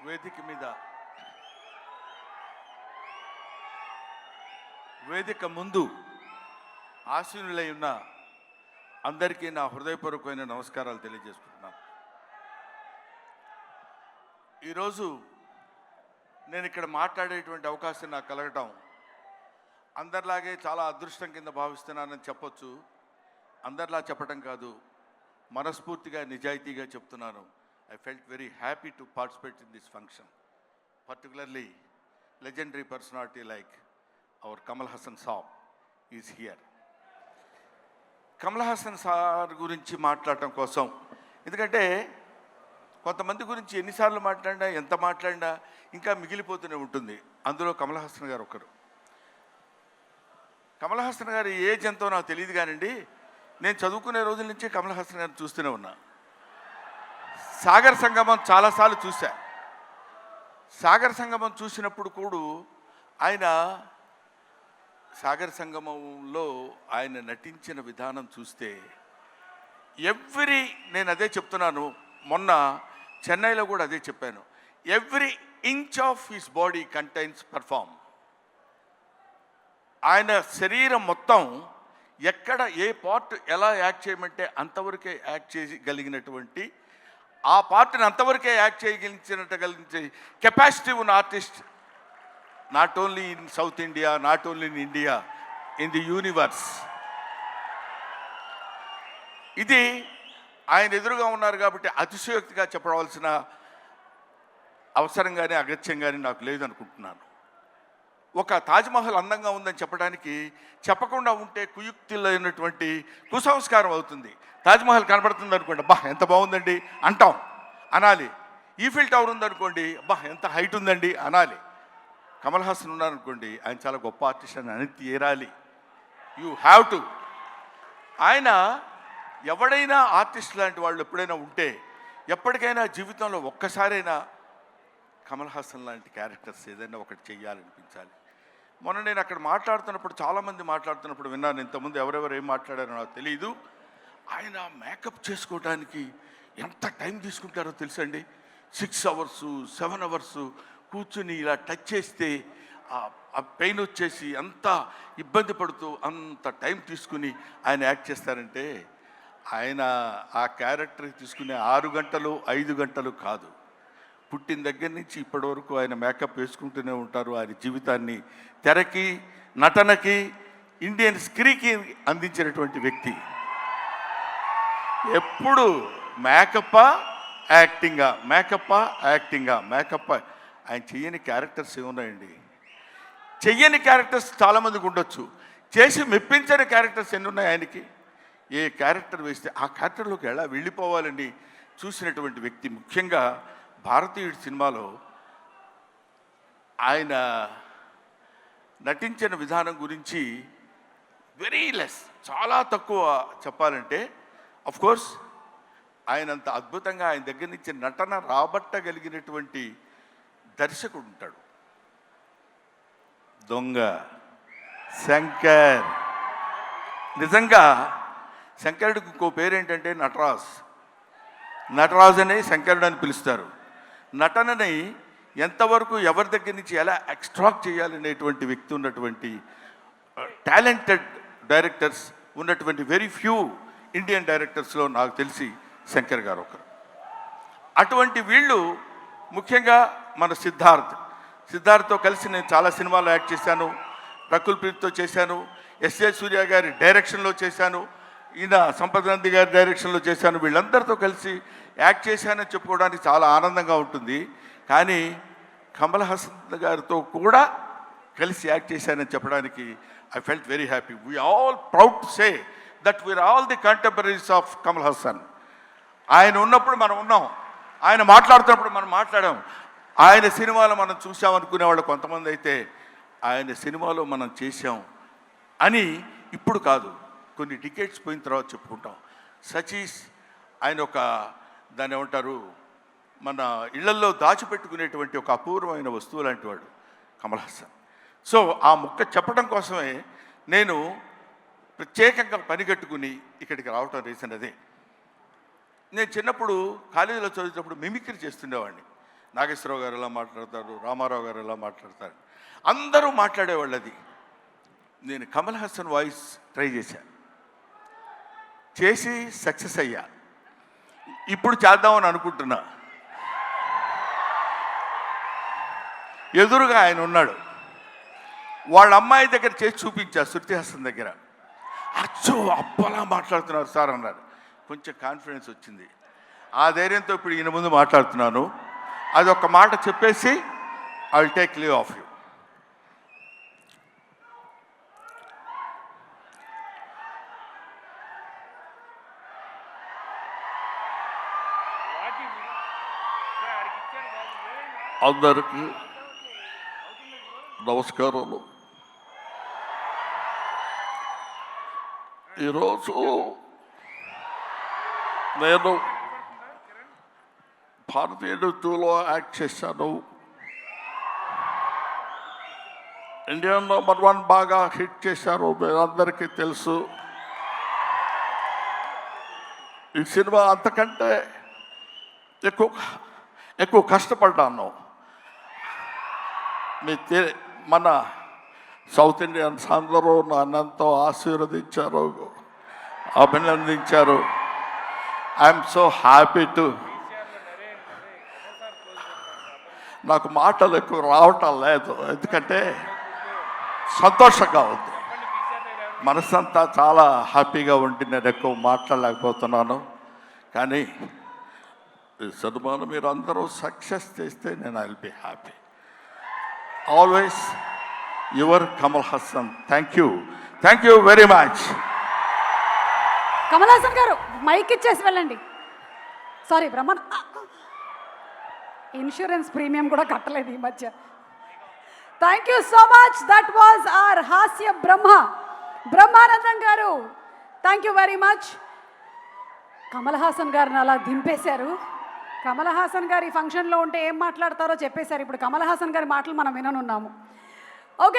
వేదిక ముందు ఆశీనులై ఉన్న అందరికీ నా హృదయపూర్వకమైన నమస్కారాలు తెలియజేసుకుంటున్నాను. ఈరోజు నేను ఇక్కడ మాట్లాడేటువంటి అవకాశం నాకు కలగటం అందరిలాగే చాలా అదృష్టం కింద భావిస్తున్నానని చెప్పొచ్చు. అందరిలా చెప్పటం కాదు, మనస్ఫూర్తిగా నిజాయితీగా చెప్తున్నాను. I felt very happy to participate in this function, particularly legendary personality like our Kamal Haasan Saab is here. Kamal Haasan sir గురించి మాట్లాడటం కోసం, ఎందుకంటే కొంతమంది గురించి ఎన్నిసార్లు మాట్లాడినా ఎంత మాట్లాడినా ఇంకా మిగిలిపోతూనే ఉంటుంది. అందులో కమల్ హాసన్ గారు ఒకరు. కమల్ హాసన్ గారి ఏజ్ ఎంతో నాకు తెలియదు కానండి, నేను చదువుకునే రోజుల నుంచి కమల్ హాసన్ గారిని చూస్తూనే ఉన్నా. సాగర్ సంగమం చాలాసార్లు చూశా. సాగర్ సంగమం చూసినప్పుడు కూడా ఆయన సాగర్ సంగమంలో ఆయన నటించిన విధానం చూస్తే నేను అదే చెప్తున్నాను, మొన్న చెన్నైలో కూడా అదే చెప్పాను, every inch of his body contains perform. ఆయన శరీరం మొత్తం ఎక్కడ ఏ పార్ట్ ఎలా యాక్ట్ చేయమంటే అంతవరకే యాక్ట్ చేయగలిగినటువంటి, ఆ పార్ట్ని అంతవరకే యాక్ట్ చేయగలిగించే కెపాసిటీ ఉన్న artist not only in south India, not only in India, in the universe. ఇది ఆయన ఎదురుగా ఉన్నారు కాబట్టి అతిశయోక్తిగా చెప్పవలసిన అవసరం కానీ అగత్యం కానీ నాకు లేదనుకుంటున్నాను. ఒక తాజ్మహల్ అందంగా ఉందని చెప్పడానికి చెప్పకుండా ఉంటే కుయుక్తులైనటువంటి కుసంస్కారం అవుతుంది. తాజ్మహల్ కనబడుతుంది అనుకోండి, అబ్బా ఎంత బాగుందండి అంటాం, అనాలి. ఈఫిల్ టవర్ ఉందనుకోండి, అబ్బా ఎంత హైట్ ఉందండి అనాలి. కమల్ హాసన్ ఉన్నారనుకోండి, ఆయన చాలా గొప్ప ఆర్టిస్ట్ అని అని తీరాలి. You have to. ఆయన ఎవడైనా ఆర్టిస్ట్ లాంటి వాళ్ళు ఎప్పుడైనా ఉంటే ఎప్పటికైనా జీవితంలో ఒక్కసారైనా కమల్ హాసన్ లాంటి క్యారెక్టర్స్ ఏదైనా ఒకటి చెయ్యాలనిపించాలి. మొన్న నేను అక్కడ మాట్లాడుతున్నప్పుడు, చాలామంది మాట్లాడుతున్నప్పుడు విన్నాను. ఇంతకుముందు ఎవరెవరు ఏం మాట్లాడారో నాకు తెలియదు. ఆయన మేకప్ చేసుకోవడానికి ఎంత టైం తీసుకుంటారో తెలుసండి. 6 hours 7 hours కూర్చుని ఇలా టచ్ చేస్తే ఆ పెయిన్ వచ్చేసి అంత ఇబ్బంది పడుతూ అంత టైం తీసుకుని ఆయన యాక్ట్ చేస్తారంటే, ఆయన ఆ క్యారెక్టర్కి తీసుకునే 6 గంటలు 5 గంటలు కాదు, పుట్టిన దగ్గర నుంచి ఇప్పటి వరకు ఆయన మేకప్ వేసుకుంటూనే ఉంటారు. ఆయన జీవితాన్ని తెరకి, నటనకి, ఇండియన్ స్క్రీన్కి అందించినటువంటి వ్యక్తి. ఎప్పుడు మేకప్పా యాక్టింగా, మేకప్పా యాక్టింగా, మేకప్పా. ఆయన చెయ్యని క్యారెక్టర్స్ ఏమున్నాయండి? చెయ్యని క్యారెక్టర్స్ చాలామందికి ఉండొచ్చు, చేసి మెప్పించని క్యారెక్టర్స్ ఎన్ని ఉన్నాయి ఆయనకి. ఏ క్యారెక్టర్ వేస్తే ఆ క్యారెక్టర్లోకి ఎలా వెళ్ళిపోవాలని చూసినటువంటి వ్యక్తి. ముఖ్యంగా భారతీయుడి సినిమాలో ఆయన నటించిన విధానం గురించి వెరీ లెస్, చాలా తక్కువ చెప్పాలంటే. అఫ్కోర్స్ ఆయనంత అద్భుతంగా ఆయన దగ్గర నుంచి నటన రాబట్టగలిగినటువంటి దర్శకుడు ఉంటాడు. దొంగ శంకర్. నిజంగా శంకరుడికి ఇంకో పేరేంటంటే నటరాజ్ అనే శంకరుడు అని పిలుస్తారు. నటనని ఎంతవరకు ఎవరి దగ్గర నుంచి ఎలా ఎక్స్ట్రాక్ట్ చేయాలనేటువంటి వ్యక్తి ఉన్నటువంటి టాలెంటెడ్ డైరెక్టర్స్ ఉన్నటువంటి వెరీ ఫ్యూ ఇండియన్ డైరెక్టర్స్లో నాకు తెలిసి శంకర్ గారు ఒకరు. అటువంటి వీళ్ళు ముఖ్యంగా మన సిద్ధార్థ్తో కలిసి నేను చాలా సినిమాల్లో యాక్ట్ చేశాను. రకుల్ ప్రీత్తో చేశాను, ఎస్ఏ సూర్య గారి డైరెక్షన్లో చేశాను, ఈయన సంపత్ నంది గారి డైరెక్షన్లో చేశాను. వీళ్ళందరితో కలిసి యాక్ట్ చేశానని చెప్పుకోవడానికి చాలా ఆనందంగా ఉంటుంది. కానీ కమల్ హాసన్ గారితో కూడా కలిసి యాక్ట్ చేశానని చెప్పడానికి I felt very happy. We all proud to say that we are all the contemporaries of Kamal Haasan. ఆయన ఉన్నప్పుడు మనం ఉన్నాం, ఆయన మాట్లాడుతున్నప్పుడు మనం మాట్లాడాం. ఆయన సినిమాలో మనం చూసామనుకునే వాళ్ళు కొంతమంది అయితే ఆయన సినిమాలో మనం చేసాం అని ఇప్పుడు కాదు, కొన్ని డికేట్స్ పోయిన తర్వాత చెప్పుకుంటాం. సచీస్ ఆయన ఒక దాన్ని ఏమంటారు, మన ఇళ్లల్లో దాచిపెట్టుకునేటువంటి ఒక అపూర్వమైన వస్తువు లాంటి వాడు కమల్ హాసన్. సో ఆ ముక్క చెప్పడం కోసమే నేను ప్రత్యేకంగా పనిగట్టుకుని ఇక్కడికి రావటం రీజన్ అదే. నేను చిన్నప్పుడు కాలేజీలో చదివేటప్పుడు మిమిక్రీ చేస్తుండేవాడిని. నాగేశ్వరరావు గారు ఎలా మాట్లాడతారు, రామారావు గారు ఎలా మాట్లాడతారు, అందరూ మాట్లాడేవాళ్ళు. అది నేను కమల్ హాసన్ వాయిస్ ట్రై చేసి సక్సెస్ అయ్యా. ఇప్పుడు చేద్దామని అనుకుంటున్నా. ఎదురుగా ఆయన ఉన్నాడు, వాళ్ళ అమ్మాయి దగ్గర చేసి చూపించా, శృతి హాసన్ దగ్గర. అచ్చో అప్పలా మాట్లాడుతున్నారు సార్ అన్నారు. కొంచెం కాన్ఫిడెన్స్ వచ్చింది. ఆ ధైర్యంతో ఇప్పుడు ఈయన ముందు మాట్లాడుతున్నాను. అది ఒక మాట చెప్పేసి I will take leave of you. అందరికీ నమస్కారాలు. ఈరోజు నేను భారతీయ నృత్యంలో యాక్ట్ చేశాను. ఇండియా #1 బాగా హిట్ చేశారు, మీరందరికీ తెలుసు. ఈ సినిమా అంతకంటే ఎక్కువ కష్టపడ్డాను. మన సౌత్ ఇండియన్స్ అందరూ నన్నంతో ఆశీర్వదించారు, అభినందించారు. I'm so happy to. నాకు మాటలు ఎక్కువ రావటం లేదు, ఎందుకంటే సంతోషంగా ఉంది. మనసంతా చాలా హ్యాపీగా ఉండి నేను ఎక్కువ మాట్లాడలేకపోతున్నాను. కానీ ఈ సినిమాను మీరు అందరూ సక్సెస్ చేస్తే నేను I will be happy. Always your Kamal Haasan. Thank you very much. Kamal Haasan గారు మైక్ ఇచ్చేసి వెళ్ళండి. సారీ బ్రహ్మన్, ఇన్సూరెన్స్ ప్రీమియం కూడా కట్టలేదు ఈ మధ్య. Thank you so much. That was our హాస్య బ్రహ్మానందం గారు. Thank you very much. Kamal Haasan గారిని అలా దింపేశారు. కమల్ హాసన్ గారి ఫంక్షన్లో ఉంటే ఏం మాట్లాడతారో చెప్పేశారు. ఇప్పుడు కమల్ హాసన్ గారి మాటలు మనం విననున్నాము.